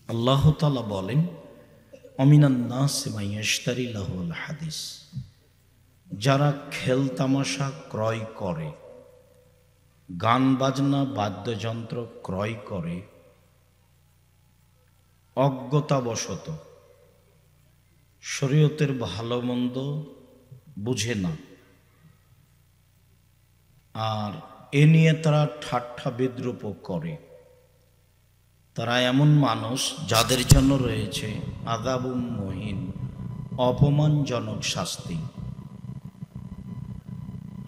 আল্লাহ তাআলা বলেন, অমিনান নাস মান ইয়াশতারি লাহুল হাদিস, যারা খেল তামাশা ক্রয় করে, গান বাজনা বাদ্যযন্ত্র ক্রয় করে অজ্ঞতাবশত, শরীয়তের ভালো মন্দ বুঝে না, আর এ নিয়ে তারা ঠাট্টা বিদ্রূপ করে। তারা এমন মানুষ যাদের জন্য রয়েছে আযাবুম মুহিন, অপমানজনক শাস্তি।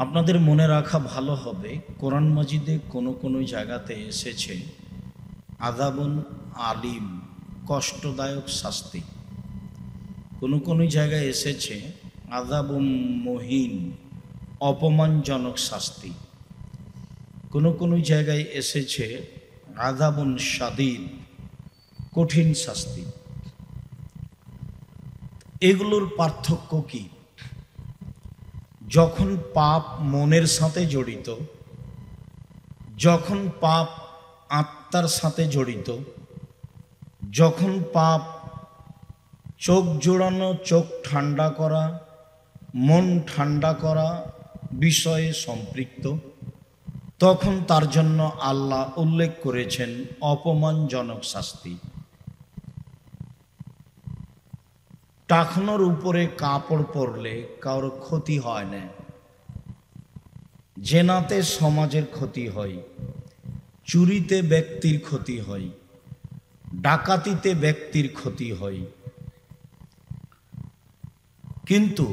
আপনাদের মনে রাখা ভালো হবে, কোরআন মাজিদে কোনো কোনো জায়গাতে এসেছে আযাবুন আলিম, কষ্টদায়ক শাস্তি। কোনো কোনো জায়গায় এসেছে আযাবুম মুহিন, অপমানজনক শাস্তি। কোনো কোনো জায়গায় এসেছে আযাবুন শাদীদ, কঠিন শাস্তি। এগুলোর পার্থক্য কি? যখন পাপ মনের সাথে জড়িত, যখন পাপ আত্মার সাথে জড়িত, যখন পাপ চোখ জোড়ানো, চোখ ঠান্ডা করা, মন ঠান্ডা করা বিষয়ে সম্পৃক্ত, তখন তার জন্য আল্লাহ উল্লেখ করেছেন অপমানজনক শাস্তি। টাকনোর উপরে কাপড় পরলে কারোর ক্ষতি হয় না, জেনাতে সমাজের ক্ষতি হয়, চুরিতে ব্যক্তির ক্ষতি হয়, ডাকাতিতে ব্যক্তির ক্ষতি হয়। কিন্তু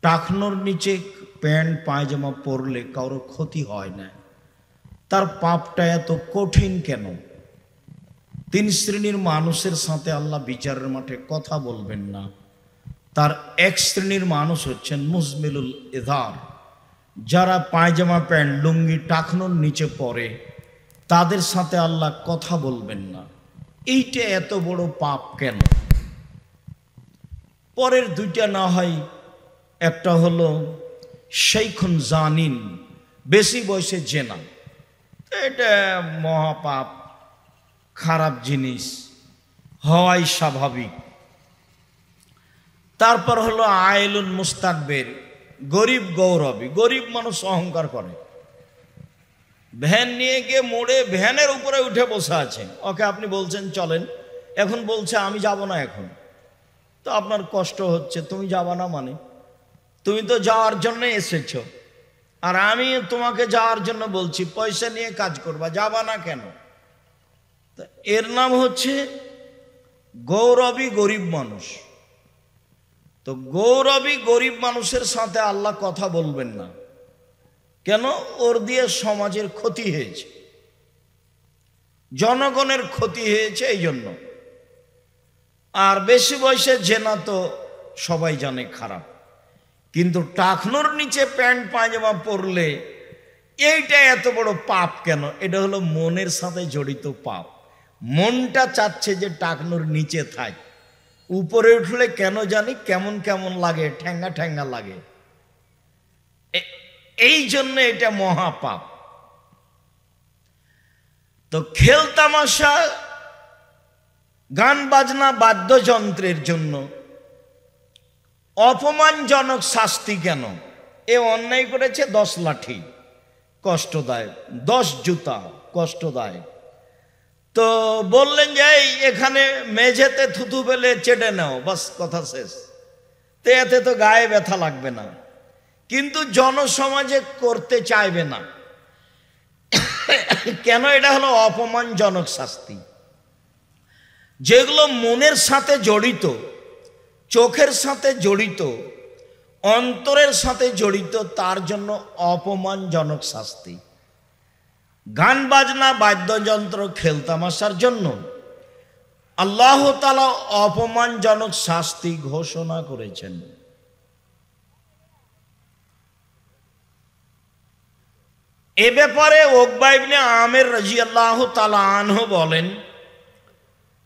টাকনোর নিচে প্যান্ট পায়জামা পরলে কারো ক্ষতি হয় না। তার পাপটা এত কঠিন কেন? তিন শ্রেণীর মানুষের সাথে আল্লাহ বিচারের মাঠে কথা বলবেন না। তার এক শ্রেণীর মানুষ হচ্ছেন মুজমিলুল ইজার, যারা পায়জামা প্যান্ট লুঙ্গি টাকনোর নিচে পরে, তাদের সাথে আল্লাহ কথা বলবেন না। এইটা এত বড় পাপ কেন? পরের দুইটা না হয়, একটা হলো শাইখুন জানিন, বেশি বয়সে জেনা, এটা মহাপাপ, খারাপ জিনিস, হওয়াই স্বাভাবিক। তারপর হলো আইলুন মুস্তাকবের, গরিব গৌরবী। গরিব মানুষ অহংকার করে, ভ্যান নিয়ে গিয়ে মোড়ে ভ্যানের উপরে উঠে বসে আছে, ওকে আপনি বলছেন চলেন, এখন বলছে আমি যাব না এখন। তো আপনার কষ্ট হচ্ছে, তুমি যাবা না মানে? তুমি তো যাওয়ার জন্য এসেছো, আর আমি তোমাকে যাওয়ার জন্য বলছি, পয়সা নিয়ে কাজ করবা, যাবা না কেন? এর নাম হচ্ছে গৌরবী গরিব মানুষ। তো গৌরবী গরিব মানুষের সাথে আল্লাহ কথা বলবেন না। কেন? ওর দিয়ে সমাজের ক্ষতি হয়েছে, জনগণের ক্ষতি হয়েছে, এই জন্য। আর বেশি বয়সে জেনা তো সবাই জানে খারাপ, কিন্তু টাকনোর নিচে প্যান্ট পায়জামা পরলে এইটা এত বড় পাপ কেন? এটা হলো মনের সাথে জড়িত পাপ। মনটা চাচ্ছে যে টাকনোর নিচে থাক, উপরে উঠলে কেন জানি কেমন কেমন লাগে, ঠ্যাঙ্গা ঠ্যাঙ্গা লাগে, এই জন্য এটা মহাপাপ। তো খেল তামাশা, গান বাজনা বাদ্যযন্ত্রের জন্য অপমানজনক শাস্তি কেন? এ অন্যায় করেছে 10 লাঠি কষ্টদায়ক, 10 জুতা কষ্টদায়ক। তো বললেন যে এখানে মেঝেতে থুতু ফেলে চেটে নাও, বাস কথা শেষ। তো এতে তো গায়ে ব্যথা লাগবে না, কিন্তু জনসমাজে করতে চাইবে না কেন? এটা হলো অপমানজনক শাস্তি। যেগুলো মনের সাথে জড়িত, চোখের সাথে জড়িত, অন্তরের সাথে জড়িত, তার জন্য অপমানজনক শাস্তি। গান বাজনা বাদ্যযন্ত্র খেলতামাশার জন্য আল্লাহ তাআলা অপমানজনক শাস্তি ঘোষণা করেছেন। এ ব্যাপারে উকবা ইবনে আমির রাদিয়াল্লাহু তাআলা আনহু বলেন,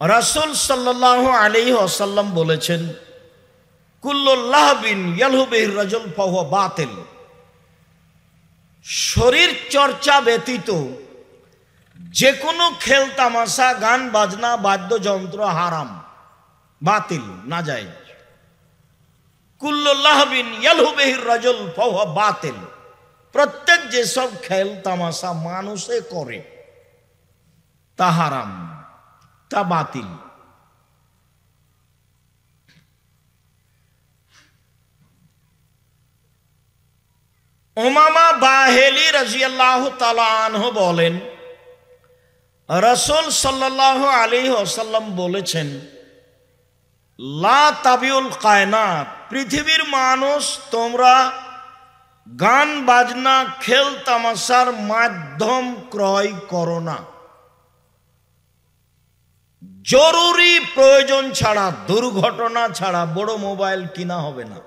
রাসূল সাল্লাল্লাহু আলাইহি ওয়াসাল্লাম বলেছেন, কুল্লু লাহবিন ইয়ালহু বিহির রাজুল ফাহুয়া বাতিল। শরীর চর্চা ব্যতীত যে কোনো খেল তামাশা গান বাজনা বাদ্যযন্ত্র হারাম, বাতিল, নাজায়েজ। কুল্লু লাহবিন ইয়ালহু বিহির রাজুল ফাহুয়া বাতিল। প্রত্যেক যেসব খেল তামাশা মানুষে করে তা হারাম, তা বাতিল। উমামা বাহেলি রাদিয়াল্লাহু তাআলা আনহু বলেন, রাসূল সাল্লাল্লাহু আলাইহি ওয়াসাল্লাম বলেছেন, লা তাবিউল কায়নাত, পৃথিবীর মানুষ তোমরা গান বাজনা খেল তামাশার মাধ্যম ক্রয় করো না। জরুরি প্রয়োজন ছাড়া, দুর্ঘটনা ছাড়া বড় মোবাইল কিনা হবে না।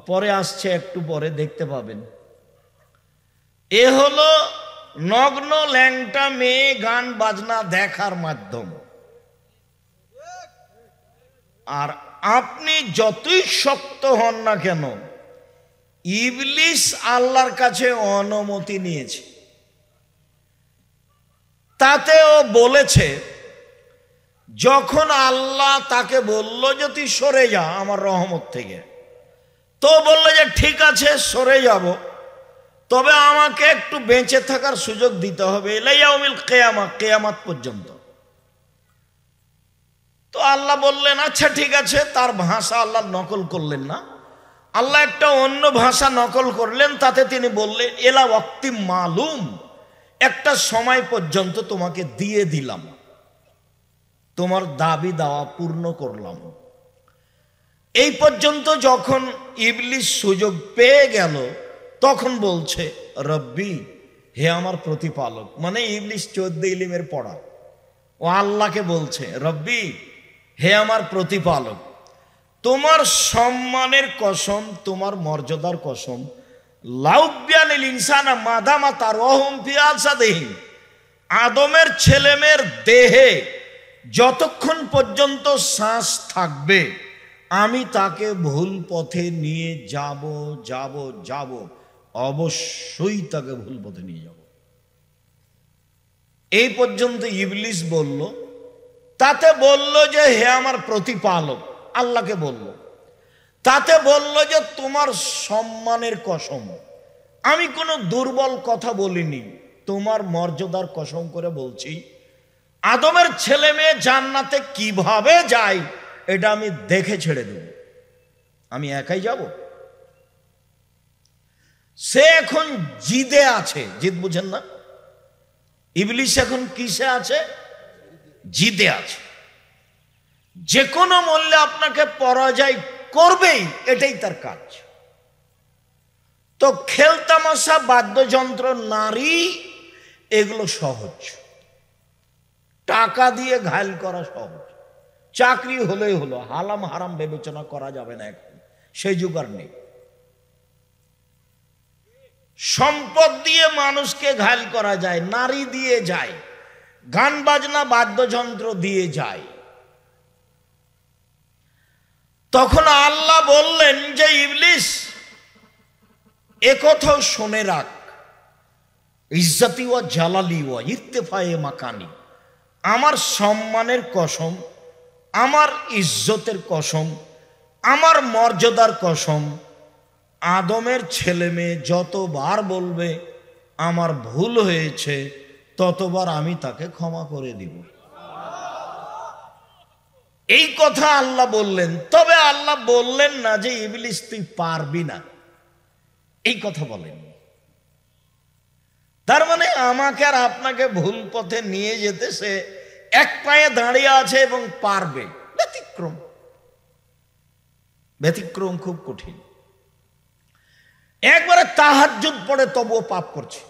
পরে আসছে, একটু পরে দেখতে পাবেন। এ হলো নগ্ন ল্যাংটা মেয়ে গান বাজনা দেখার মাধ্যম। আর আপনি যতই শক্ত হন না কেন, ইবলিস আল্লাহর কাছে অনুমতি নিয়েছে। তাতে ও বলেছে, যখন আল্লাহ তাকে বলল যে তুই সরে যা আমার রহমত থেকে, তো বললো যে ঠিক আছে সরে যাব, তবে আমাকে একটু বেঁচে থাকার সুযোগ দিতে হবে, ইলা ইয়াউমিল কিয়ামাহ, কিয়ামত পর্যন্ত। তো আল্লাহ বললেন আচ্ছা ঠিক আছে। তার ভাষা আল্লাহ নকল করলেন না, আল্লাহ একটা অন্য ভাষা নকল করলেন। তাতে তিনি বললেন, এলা ওয়াক্তি মালুম, একটা সময় পর্যন্ত তোমাকে দিয়ে দিলাম, তোমার দাবি দাওয়া পূর্ণ করলাম। এই পর্যন্ত যখন ইবলিস সুযোগ পেয়ে গেল, তখন বলছে রব্বি, হে আমার প্রতিপালক। মানে ইবলিস 14 ইলমের পড়া, ও আল্লাহকে বলছে, রব্বি, হে আমার প্রতিপালক, তোমার সম্মানের কসম, তোমার মর্যাদার কসম, লাউবিয়ানিল ইনসানা মাদামা তারওয়াহুম ফি আসাদিহিম, আদমের ছেলেমেয়ের দেহে যতক্ষণ পর্যন্ত শ্বাস থাকবে আমি তাকে ভুল পথে নিয়ে যাব যাব যাব, অবশ্যই তাকে ভুল পথে নিয়ে যাব। এই পর্যন্ত ইবলিস বলল। তাতে বলল যে হে আমার প্রতিপালক, আল্লাহকে বলল। তাতে বলল যে তোমার সম্মানের কসম, আমি কোনো দুর্বল কথা বলিনি, তোমার মর্যাদার কসম করে বলছি, আদমের ছেলে মেয়ে জান্নাতে কিভাবে যায় এটা আমি দেখে ছেড়ে দেব। আমি একাই যাব? সে এখন জিদে আছে। জিদ বুঝেন না? ইবলিস এখন কিসে আছে? জিদে আছে। যে কোনো মূল্যে আপনাকে পরাজয় করবেই, এটাই তার কাজ। তো খেলতামাশা, বাদ্যযন্ত্র, নারী, এগুলো সহজ, টাকা দিয়ে ঘায়ল করা সহজ। চাকরি হলেই হলো, হালাম হারাম বিবেচনা করা যাবে না, এখন সেই যুগ আর নেই। সম্পদ দিয়ে মানুষকে ঘায়ল করা যায়, নারী দিয়ে যায়, গান বাজনা বাদ্যযন্ত্র দিয়ে যায়। তখন আল্লাহ বললেন যে ইবলিস, একথাও শুনে রাখ, ইজ্জতি ওয়া জালালি ওয়া ইরতিফায়ে মাকানি, আমার সম্মানের কসম, আমার ইজ্জতের কসম, আমার মর্যাদার কসম, আদমের ছেলে মেয়ে যতবার বলবে আমার ভুল হয়েছে, ততবার আমি তাকে ক্ষমা করে দিব। এই কথা আল্লাহ বললেন। তবে আল্লাহ বললেন না যে ইবলিস তুই পারবি না, এই কথা বলেন। তার মানে আমাকে আর আপনাকে ভুল পথে নিয়ে যেতে সে এক পায়ে দাঁড়িয়ে আছে এবং পারবে। ব্যতিক্রম, ব্যতিক্রম খুব কঠিন। একবারে তাহাজ্জুদ পড়ে তবুও পাপ করছে,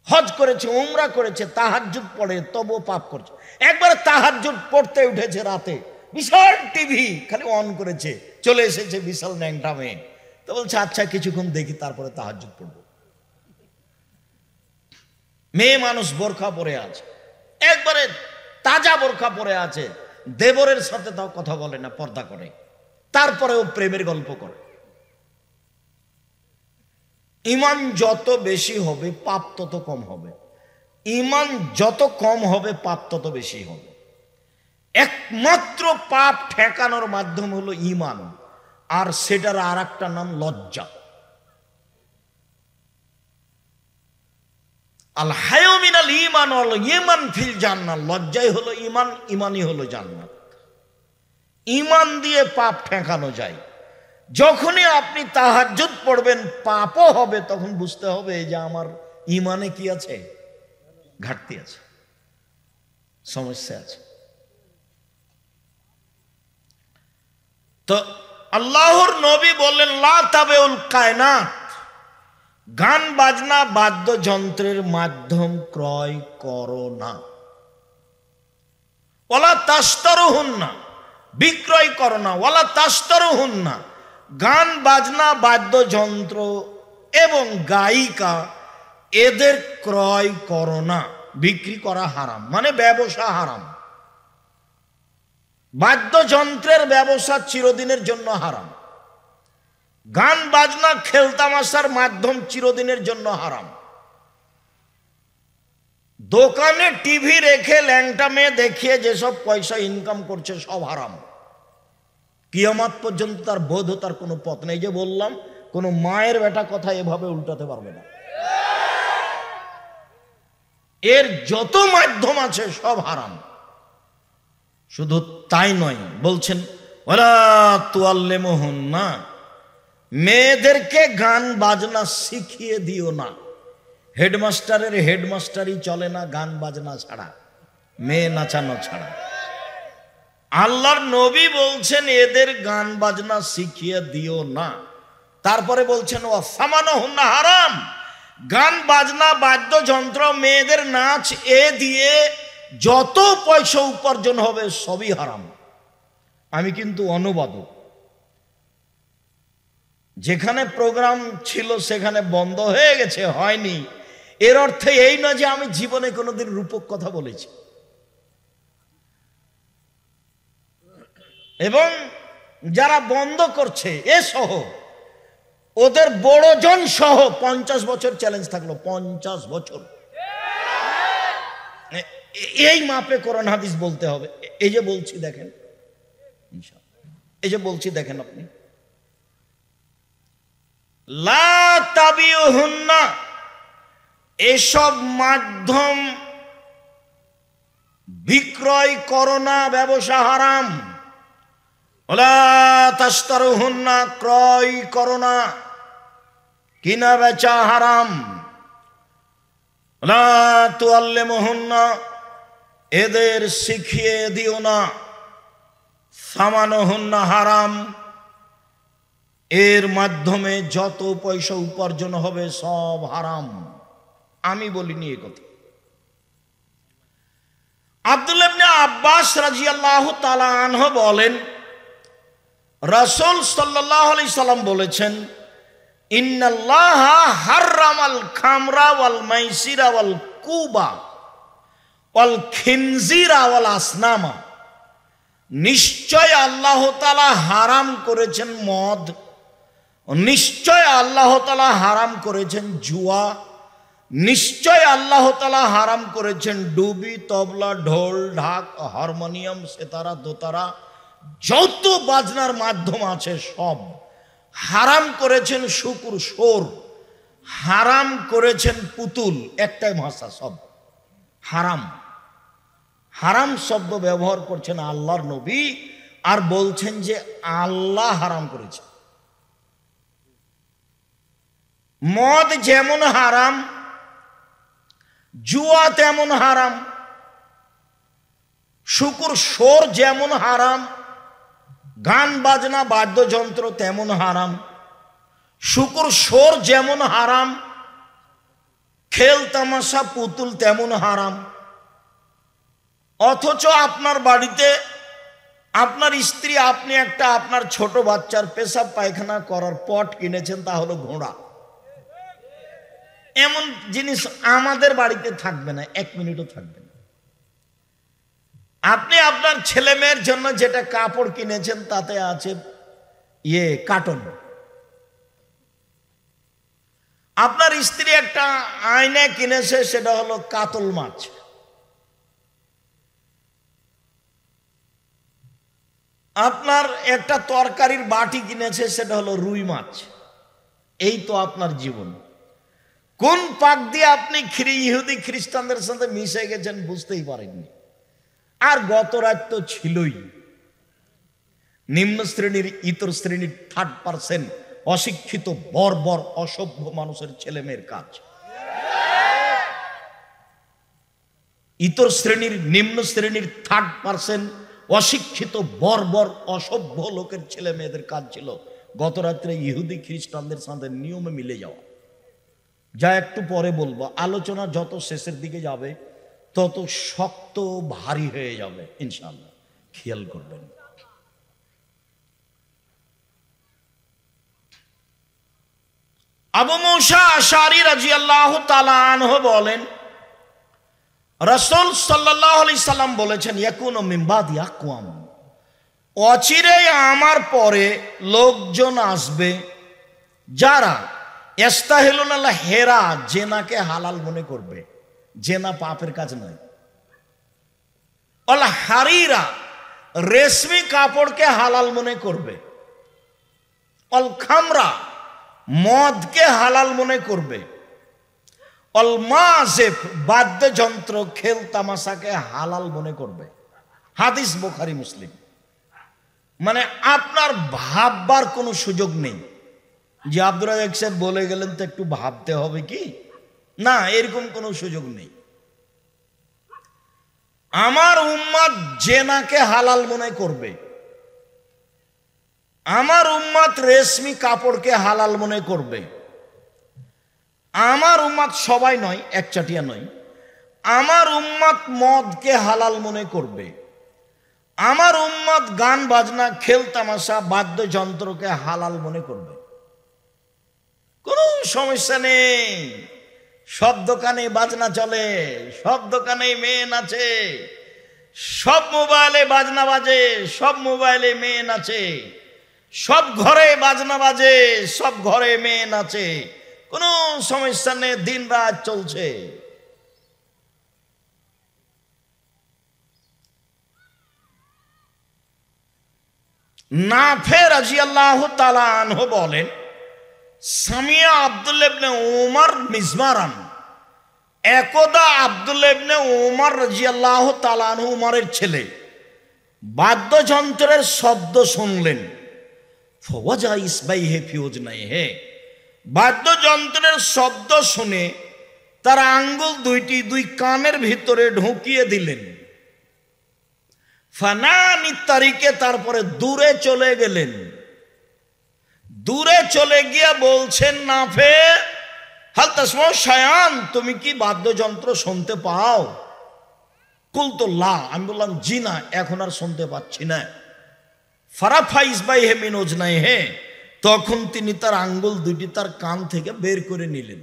হজ করেছে, উমরা করেছে, তাহাজ্জুদ পড়ে তবুও পাপ করছে। একবারে তাহাজ্জুদ পড়তে উঠেছে রাতে, বিশাল টিভি খালি অন করেছে, চলে এসেছে বিশাল ন্যাংটা মেয়ে, তো বলছে আচ্ছা কিছুক্ষণ দেখি তারপরে তাহাজ্জুদ পড়বো। মেয়ে মানুষ বোরখা পরে আছে, একবারে তাজা বোরখা পরে আছে, দেবরের সাথে তাও কথা বলে না, পর্দা করে, তারপরেও প্রেমের গল্প করে। ইমান যত বেশি হবে পাপ তত কম হবে। ইমান যত কম হবে পাপ তত বেশি হবে। একমাত্র পাপ ঠেকানোর মাধ্যম হলো ইমান, আর সেটার আর একটা নাম লজ্জা। আল হায়ু মিনাল ঈমান ওয়াল ঈমান ফিল জান্নাহ, লজ্জাই হলো ইমান, ইমানই হলো জান্নাত। ইমান দিয়ে পাপ ঠেকানো যায়। যখনই আপনি তাহাজ্জুদ পড়বেন পাপও হবে, তখন বুঝতে হবে যে আমার ইমানে কি আছে, ঘাটতি আছে, সমস্যা আছে। তো আল্লাহর নবী বললেন লা তাবিউল কায়নাত, গান বাজনা বাদ্যযন্ত্রের মাধ্যম ক্রয় করো না। ওয়ালা তাশতারুহুন্না, বিক্রয় করো না। ওয়ালা তাশতারুহুন্না, গান বাজনা বাদ্যযন্ত্র এবং গায়িকা এদের ক্রয় করো না। বিক্রি করা হারাম, মানে ব্যবসা হারাম। বাদ্যযন্ত্রের ব্যবসা চিরদিনের জন্য হারাম। গান বাজনা খেলতামাশার মাধ্যম চিরদিনের জন্য হারাম। দোকানে টিভি রেখে ল্যাংটা মেয়ে দেখিয়ে যেসব পয়সা ইনকাম করছে সব হারাম। কিয়ামত পর্যন্ত তার বৈধতার কোনো পথ নেই। যে বললাম, কোনো মায়ের বেটা কথা এভাবে উল্টাতে পারবে না। এর যত মাধ্যম আছে সব হারাম। শুধু তাই নয়, বলছেন ওয়ালা তুআল্লিমুহুন্না, মেয়েদেরকে গান বাজনা শিখিয়ে দিও না। হেডমাস্টারের হেডমাস্টারই চলে না গান বাজনা ছাড়া, মেয়ে নাচানো ছাড়া। আল্লাহর নবী বলছেন এদের গান বাজনা শিখিয়ে দিও না। তারপরে বলছেন ওয়াসামানুহুন্না হারাম, গান বাজনা বাদ্যযন্ত্র মেয়েদের নাচ এ দিয়ে যত পয়সা উপার্জন হবে সবই হারাম। আমি কিন্তু অনুবাদক, যেখানে প্রোগ্রাম ছিল সেখানে বন্ধ হয়ে গেছে, হয়নি, এর অর্থে এই না যে আমি জীবনে কোনোদিন রূপক কথা বলেছি। এবং যারা বন্ধ করছে এ সহ ওদের বড়জন সহ 50 বছর চ্যালেঞ্জ থাকলো, 50 বছর। এই মাপে কোরআন হাদিস বলতে হবে। এই যে বলছি দেখেন, এই যে বলছি দেখেন আপনি, লা তাবিউহুন্না, এসব মাধ্যম বিক্রয় করো না, ব্যবসা হারাম। ওয়ালা তাশতারুহুন্না, ক্রয় করো না, কিনা বেচা হারাম। ওয়ালা তুআল্লিমুহুন্না, এদের শিখিয়ে দিও না। সামানুহুন্না হারাম, এর মাধ্যমে যত পয়সা উপার্জন হবে সব হারাম। আমি বলিনি এ কথা। আব্দুল্লাহ ইবনে আব্বাস রাদিয়াল্লাহু তাআলা আনহু বলেন, রাসূল সাল্লাল্লাহু আলাইহি সাল্লাম বলেছেন, ইন্নাল্লাহা হাররামাল খামরা ওয়াল মাইসিরা ওয়াল কুবা ওয়াল খিনজিরা ওয়াল আসনামা, নিশ্চয় আল্লাহ তাআলা হারাম করেছেন মদ, নিশ্চয় আল্লাহ তাআলা হারাম করেছেন জুয়া, নিশ্চয় আল্লাহ তাআলা হারাম করেছেন ডুবি, তবলা, ঢোল, ঢাক, হারমোনিয়াম, সেতারা, দোতারা, যত বাজনার মাধ্যম আছে সব হারাম করেছেন। শুকুর, সোর হারাম করেছেন, পুতুল, একটাই ভাষা, সব হারাম। হারাম শব্দ ব্যবহার করছেন আল্লাহর নবী, আর বলছেন যে আল্লাহ হারাম করেছে। মদ যেমন হারাম, জুয়া তেমন হারাম, শুকুর সোর যেমন হারাম, গান বাজনা বাদ্যযন্ত্র তেমন হারাম। শুকুর সোর যেমন হারাম, খেল তামাশা পুতুল তেমন হারাম। অথচ আপনার বাড়িতে আপনার স্ত্রী, আপনি একটা আপনার ছোট বাচ্চার পেশাব পায়খানা করার পট কিনেছেন, তা হলো ঘোড়া। এমন জিনিস আমাদের বাড়িতে থাকবে না, 1 মিনিটও থাকবে না। আপনি আপনার ছেলে মেয়ের জন্য যেটা কাপড় কিনেছেন তাতে আছে কার্টন। আপনার স্ত্রী একটা আয়না কিনেছে, সেটা হলো কাতল মাছ। আপনার একটা তরকারির বাটি কিনেছে, সেটা হলো রুই মাছ। এই তো আপনার জীবন। কোন পাক দিয়ে আপনি ইহুদি খ্রিস্টানদের সাথে মিশে গেছেন বুঝতেই পারেননি। আর গত রাত তো ছিলই নিম্ন শ্রেণীর, ইতর শ্রেণীর 3% অশিক্ষিত বর্বর অসভ্য মানুষের ছেলে মেয়ের কাজ। ইতর শ্রেণীর, নিম্ন শ্রেণীর 3% অশিক্ষিত বর্বর অসভ্য লোকের ছেলে মেয়েদের কাজ ছিল গত রাত্রে ইহুদি খ্রিস্টানদের সাথে নিয়মে মিলে যাওয়া। যা একটু পরে বলবো। আলোচনা যত শেষের দিকে যাবে তত শক্ত ভারী হয়ে যাবে ইনশাআল্লাহ, খেয়াল করবেন। আবু মুসা আশআরী রাদিয়াল্লাহু তাআলা আনহু বলেন, রাসূল সাল্লাল্লাহু আলাইহি সাল্লাম বলেছেন, ইয়াকুনু মিন বাদি আকওয়াম, অচিরেই আমার পরে লোকজন আসবে যারা ইস্তাহিলুনা হেরা, জেনাকে হালাল মনে করবে। জেনা পাপের কাজ নয়। অল হারিরা, রেশমি কাপড়কে হালাল মনে করবে। অল খামরা, মদকে হালাল মনে করবে। অল মাযিফ, বাদ্যযন্ত্র খেল তামাশাকে হালাল মনে করবে। হাদিস বুখারী মুসলিম। মানে আপনার ভাববার কোনো সুযোগ নেই যে আব্দুর রাজ্জাক সাহেব বলে গেলেন তো একটু ভাবতে হবে কি, না, এরকম কোনো সুযোগ নেই। আমার উম্মত জেনাকে হালাল মনে করবে, আমার উম্মত রেশমি কাপড়কে হালাল মনে করবে। আমার উম্মত সবাই নয়, একচাটিয়া নয়, আমার উম্মত মদকে হালাল মনে করবে। আমার উম্মত গান বাজনা খেল তামাশা বাদ্যযন্ত্রকে হালাল মনে করবে। কোনো সমস্যা নেই, সব দোকানে বাজনা চলে, সব দোকানে মেয়ে নাচে, সব মোবাইলে বাজনা বাজে, সব মোবাইলে মেয়ে নাচে, সব ঘরে বাজনা বাজে, সব ঘরে মেয়ে নাচে, কোনো সমস্যা নেই, দিন রাত চলছে। নাফে রাদিয়াল্লাহু তাআলা আনহু বলেন, সামিয়া আব্দুল্লাহ ইবনে উমর মিজমারান, একদা আব্দুল্লাহ ইবনে উমর রাদিয়াল্লাহু তাআলা আনহু, উমরের ছেলে, বাদ্যযন্ত্রের শব্দ শুনলেন। ফওয়াজা ইসবাইহি ফি উযনাইহি, বাদ্যযন্ত্রের শব্দ শুনে তার আঙ্গুল দুইটি দুই কানের ভিতরে ঢুকিয়ে দিলেন। ফানানি তারিকে, তারপরে দূরে চলে গেলেন। দূরে চলে গিয়ে বলছেন, নাফে হাল তাসমাউ শায়ান, তুমি কি বাদ্যযন্ত্র শুনতে পাও? কুলতু লা, আমি বললাম জি না, এখন আর শুনতে পাচ্ছি না। ফারাফা ইসবাইহি মিন উযনাইহি, তখন তিনি তার আঙ্গুল দুটি তার কান থেকে বের করে নিলেন।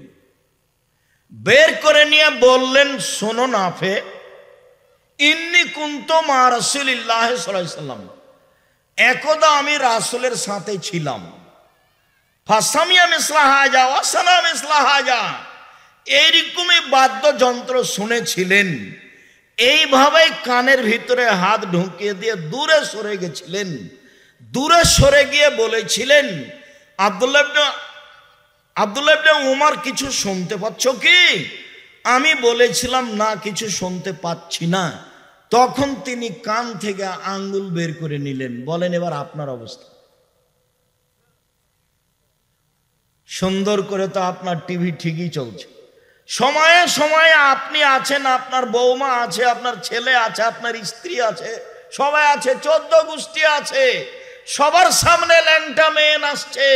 বের করে নিয়ে বললেন, শোনো নাফে, ইন্নী কুনতু মা রাসূলিল্লাহ সাল্লাল্লাহু আলাইহি সাল্লাম, একদা আমি রাসূলের সাথে ছিলাম। ফাসামিয়া মিসলা হাজা ওয়া সানা মিসলা হাজা, এইরকমই বাদ্যযন্ত্র শুনেছিলেন, এইভাবে কানের ভিতরে হাত ঢুকিয়ে দিয়ে দূরে সরে গেছিলেন। দূরে সরে গিয়ে বলেছিলেন, আব্দুল্লাহ ইবনে উমর, কিছু শুনতে পাচ্ছ কি? আমি বলেছিলাম না, কিছু শুনতে পাচ্ছি না। তখন তিনি কান থেকে আঙ্গুল বের করে নিলেন। বলেন এবার আপনার অবস্থা। সুন্দর করে তো আপনার টিভি ঠিকই চলছে, সময়ে সময়ে আপনি আছেন, আপনার বৌমা আছে, আপনার ছেলে আছে, আপনার স্ত্রী আছে, সবাই আছে, 14 গোষ্ঠী আছে, সবার সামনে ল্যাংটা মেয়ে নাচছে।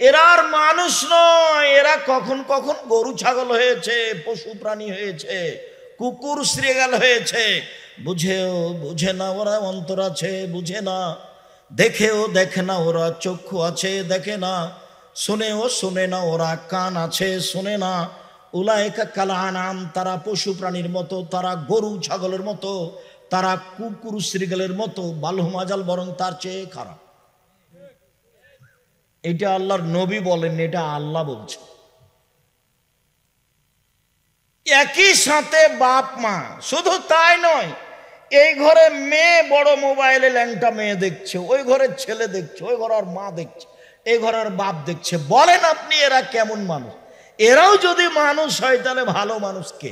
এরা আর মানুষ নয়, এরা কখন কখন গরু ছাগল হয়েছে, পশু প্রাণী হয়েছে, কুকুর শ্রীগাল হয়েছে। বুঝেও বুঝে না ওরা অন্তর আছে, বুঝে না, দেখেও দেখে না ওরা চক্ষু আছে, দেখে না, শুনেও শুনে না ওরা কান আছে, শুনে না। উলাইকা কাল আনাম, তারা পশু প্রাণীর মতো, তারা গরু ছাগলের মতো, তারা কুকুর শ্রীগালের মতো, বালহুম আযাল, বরং তার চেয়ে খারাপ। এটা আল্লাহর নবী বলেন, এটা আল্লাহ বলছে। একই সাথে বাপ মা, শুধু তাই নয়, এই ঘরে মেয়ে বড় মোবাইলে ল্যাংটা মেয়ে দেখছে, ওই ঘরের ছেলে দেখছে, ওই ঘরের মা দেখছে, এই ঘরের বাপ দেখছে। বলেন আপনি এরা কেমন মানুষ? এরাও যদি মানুষ হয় তাহলে ভালো মানুষ কে?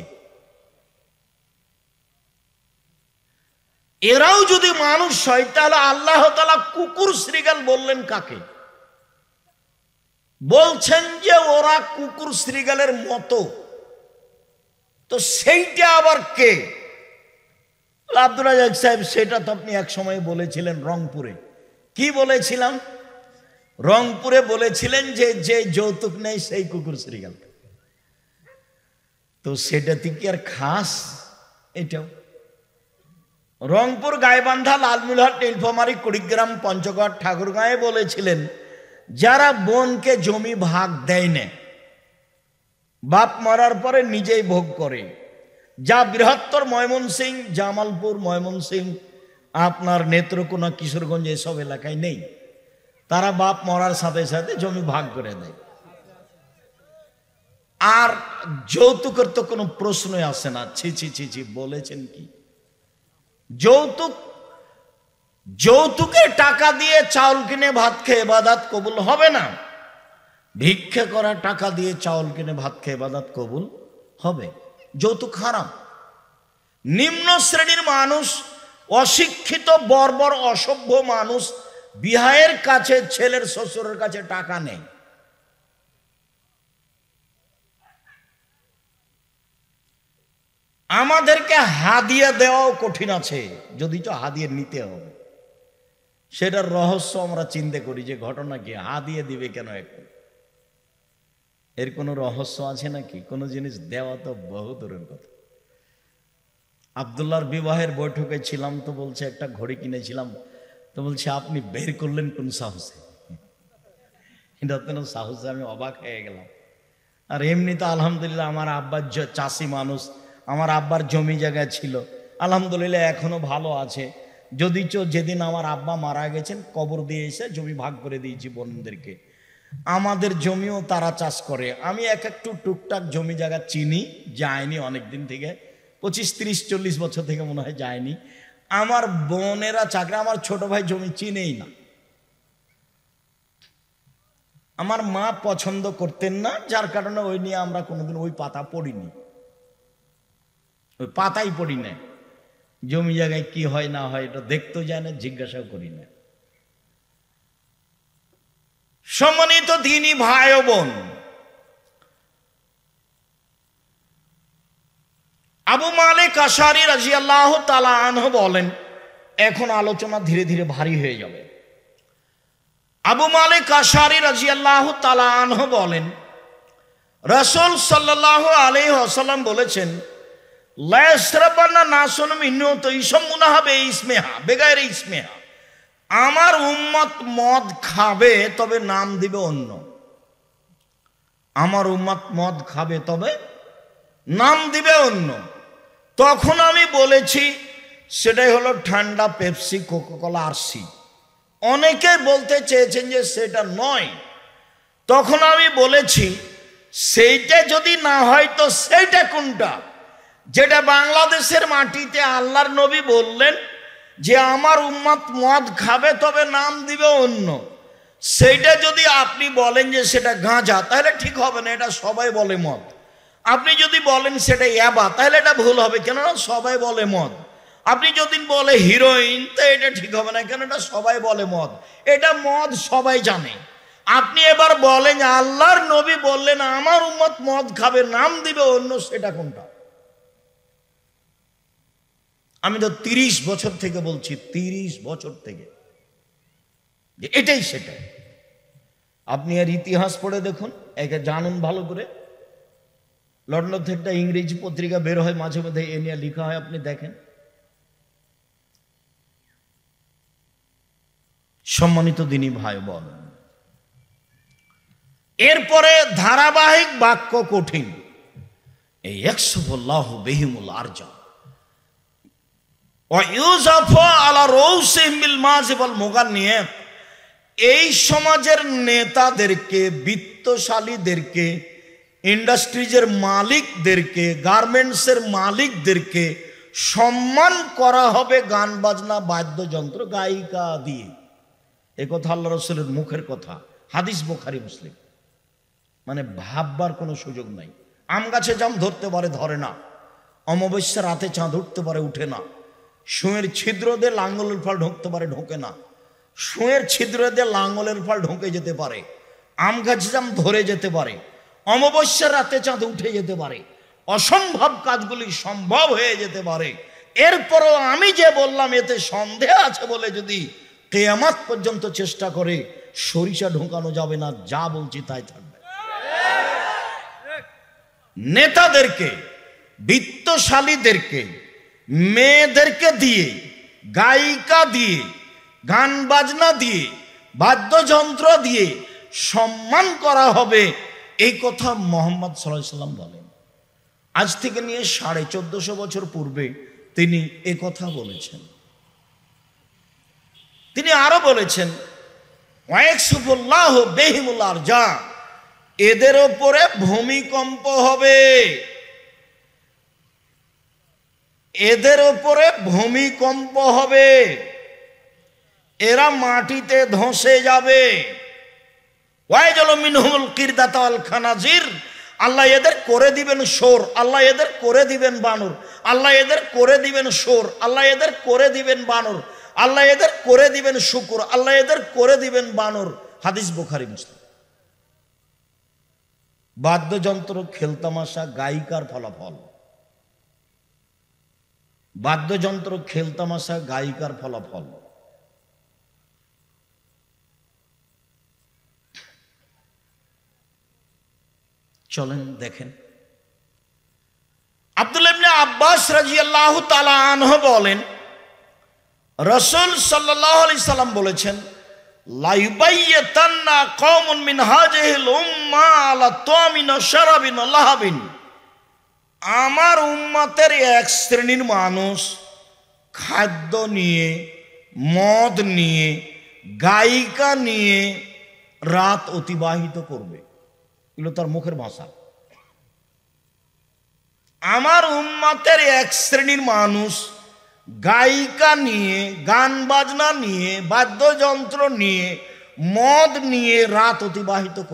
এরাও যদি মানুষ হয় তাহলে আল্লাহ তাআলা কুকুর শ্রীগাল বললেন কাকে? বলছেন যে ওরা কুকুর শ্রীগালের মতো। তো সেইটা আবার কে? আব্দুল রাজ্জাক সাহেব, সেটা তো আপনি এক সময় বলেছিলেন রংপুরে। কি বলেছিলাম? রংপুরে বলেছিলেন যে যে যৌতুক নেই সেই কুকুর শ্রীগাল। তো সেটা থেকে আর খাস এটাও। রংপুর, গাইবান্ধা, লালমনিরহাট, নীলফামারী, কুড়িগ্রাম, পঞ্চগড়, ঠাকুরগাঁয়ে বলেছিলেন যারা বোনকে জমি ভাগ দেয় না, বাপ মারার পরে নিজেই ভোগ করে, যা বৃহত্তর ময়মনসিংহ, জামালপুর, ময়মনসিংহ, আপনার নেত্রকোনা, কিশোরগঞ্জ এসব এলাকায় নেই, তারা বাপ মরার সাথে সাথে জমি ভাগ করে দেয়। আর যৌতুকের তো কোনো প্রশ্নই আসে না। ছি ছি ছি ছি, বলেছেন কি? যৌতুকের টাকা দিয়ে চাউল কিনে ভাত খেয়ে ইবাদত কবুল হবে না। ভিক্ষে করা টাকা দিয়ে চাউল কিনে ভাত খেয়ে ইবাদত কবুল হবে। যৌতুক হারাম। নিম্ন শ্রেণীর মানুষ, অশিক্ষিত, বর্বর, অসভ্য মানুষ বিহায়ের কাছে, ছেলের শ্বশুরের কাছে টাকা নেই। আমাদেরকে হাদিয়া দেওয়াও কঠিন আছে, যদি তো হাদিয়া নিতে হবে। সেটার রহস্য আমরা চিন্তা করি যে ঘটনা কি, হাদিয়া দিবে কেন এখন? এর কোনো রহস্য আছে নাকি? কোনো জিনিস দেওয়া তো বহু দূরের কথা। আব্দুল্লাহর বিবাহের বৈঠকে ছিলাম, তো বলছে একটা ঘড়ি কিনেছিলাম। তো বলছে আপনি বের করলেন কোন সাহসে? এটা তো সাহসে আমি অবাক হয়ে গেলাম। আর এমনি তো আলহামদুলিল্লাহ আমার আব্বার চাষি মানুষ, আমার আব্বার জমি জায়গা ছিল, আলহামদুলিল্লাহ এখনো ভালো আছে। যদিচ যেদিন আমার আব্বা মারা গেছেন কবর দিয়ে এসে জমি ভাগ করে দিয়েছি বোনদেরকে। আমাদের জমিও তারা চাষ করে। আমি একটু টুকটাক জমি জায়গা চিনি, যায়নি অনেক দিন থেকে, 25, 30, 40 বছর থেকে মনে হয় যায়নি। আমার বোনেরা চাকরি, আমার ছোট ভাই জমি চিনেই না। আমার মা পছন্দ করতেন না, যার কারণে ওই নিয়ে আমরা কোনোদিন ওই পাতা পড়িনি, ওই পাতাই পড়ি না। জমি জায়গায় কি হয় না হয় এটা দেখতেও যায় না, জিজ্ঞাসাও করি না। সম্মানিত দ্বীনী ভাই ও বোন, আবু মালিক আশআরী রাদিয়াল্লাহু তাআলা আনহু বলেন, এখন আলোচনা ধীরে ধীরে ভারী হয়ে যাবে। আবু মালিক আশআরী রাদিয়াল্লাহু তাআলা আনহু বলেন, রাসূল সাল্লাল্লাহু আলাইহি ওয়াসাল্লাম বলেছেন, লা ইয়াশরাবান্না নাসুন মিন তাইসামুনাহা বিইসমিহা বিগাইরি ইসমিহা। আমার উম্মত মদ খাবে তবে নাম দিবে অন্য। আমার উম্মত মদ খাবে তবে নাম দিবে অন্য। তখন আমি বলেছি সেটাই হলো ঠান্ডা, পেপসি, কোকাকোলা, আরসি। অনেকে বলতে চেয়েছেন যে সেটা নয়। তখন আমি বলেছি সেইটা যদি না হয় তো সেইটা কোনটা? যেটা বাংলাদেশের মাটিতে আল্লাহর নবী বললেন যে আমার উম্মত মদ খাবে তবে নাম দিবে অন্য, সেইটা যদি আপনি বলেন যে সেটা গাঁজা, তাহলে ঠিক হবে না, এটা সবাই বলে মদ। আপনি যদি বলেন সেটা ইয়াবা, তাহলে এটা ভুল হবে, কেননা সবাই বলে মদ। আপনি যদি বলে হিরোইন, তো এটা ঠিক হবে না, কেন এটা সবাই বলে মদ। এটা মদ সবাই জানে। আপনি এবার বলেন আল্লাহর নবী বললেন আমার উম্মত মদ খাবে নাম দিবে অন্য, সেটা কোনটা? আমি তো 30 বছর থেকে বলছি, 30 বছর থেকে যে এটাই সেটাই। আপনি আর ইতিহাস পড়ে দেখুন, একে জানুন ভালো করে। লন্ডন থেকে একটা ইংরেজি পত্রিকা বের হয় মাঝে মধ্যে, এ নিয়ে লেখা হয়, আপনি দেখেন। সম্মানিত দ্বীনী ভাই বোন, এরপরে ধারাবাহিক বাক্য কঠিন। এই ইয়াকসুফুল্লাহু বিহিমুল আরজা ওয়া ইউযাফু আলা রাউসিহিম বিল মাযিব ওয়াল মুগান্নিয়াত। এই সমাজের নেতাদেরকে, বিত্তশালীদেরকে, ইন্ডাস্ট্রিজের মালিকদেরকে, গার্মেন্টসের মালিকদেরকে সম্মান করা হবে গান বাজনা বাদ্যযন্ত্র গায়িকা দিয়ে। এ কথা আল্লাহ রাসূলের মুখের কথা, হাদিস বুখারী মুসলিম। মানে ভাববার কোনো সুযোগ নাই। আম গাছে জাম ধরতে পারে, ধরে না। অমাবস্যা রাতে চাঁদ উঠতে পারে, উঠে না। সুঁয়ের ছিদ্র দিয়ে লাঙ্গলের ফাল ঢুকতে পারে, ঢোকে না। সুঁয়ের ছিদ্র দিয়ে লাঙ্গলের ফাল ঢুকে যেতে পারে, আম গাছে জাম ধরে যেতে পারে, অমাবস্যার রাতে চাঁদ উঠে যেতে পারে, অসম্ভব কাজগুলি সম্ভব হয়ে যেতে পারে। এরপরও আমি যে বললাম এতে সন্দেহ আছে বলে যদি কিয়ামত পর্যন্ত চেষ্টা করে, সরিষা ঢোকানো যাবে না, যা বলছি তাই থাকবে। নেতাদেরকে, বিত্তশালীদেরকে, মেয়েদেরকে দিয়ে, গায়িকা দিয়ে, গান বাজনা দিয়ে, বাদ্যযন্ত্র দিয়ে সম্মান করা হবে, এই কথা মুহাম্মদ সাল্লাল্লাহু আলাইহি ওয়াসাল্লাম বলেন। আজ থেকে নিয়ে 1450 বছর পূর্বে তিনি এ কথা বলেছেন। তিনি আরো বলেছেন, ওয়ায়াকসুফুল্লাহু বিহিমুল আরজা, এদের উপরে ভূমিকম্প হবে, এদের উপরে ভূমিকম্প হবে, এরা মাটিতে ধসে যাবে। ওয়াইজালু মিনহুমুল কিরদাতা ওয়াল খানাজির, আল্লাহ এদের করে দিবেন শোর, আল্লাহ এদের করে দিবেন বানর, আল্লাহ এদের করে দিবেন শোর, আল্লাহ এদের করে দিবেন বানর, আল্লাহ এদের করে দিবেন শুকুর, আল্লাহ এদের করে দিবেন বানর। হাদিস বুখারী মুসলিম। বাদ্যযন্ত্র, খেলতামাশা, গায়িকার ফলাফল। বাদ্যযন্ত্র, খেলতামাশা, গায়িকার ফলাফল। চলেন দেখেন। আব্দুল্লাহ ইবনে আব্বাস রাদিয়াল্লাহু তাআলা আনহু বলেন, রাসূল সাল্লাল্লাহু আলাইহি সাল্লাম বলেছেন, লা ইউবাইয়াতান্না কওমুন মিন হাযিহিল উম্মাহ আলা তামিন ওয়া শারাবিন ওয়া লাহাবিন, আমার উম্মতের এক শ্রেণীর মানুষ খাদ্য নিয়ে, মদ নিয়ে, গায়িকা নিয়ে রাত অতিবাহিত করবে। এগুলো তার মুখের ভাষা। আমার উম্মতের এক শ্রেণীর মানুষ গায়িকা নিয়ে, গান বাজনা নিয়ে, বাদ্যযন্ত্র নিয়ে, মদ নিয়ে রাত অতিবাহিত করবে।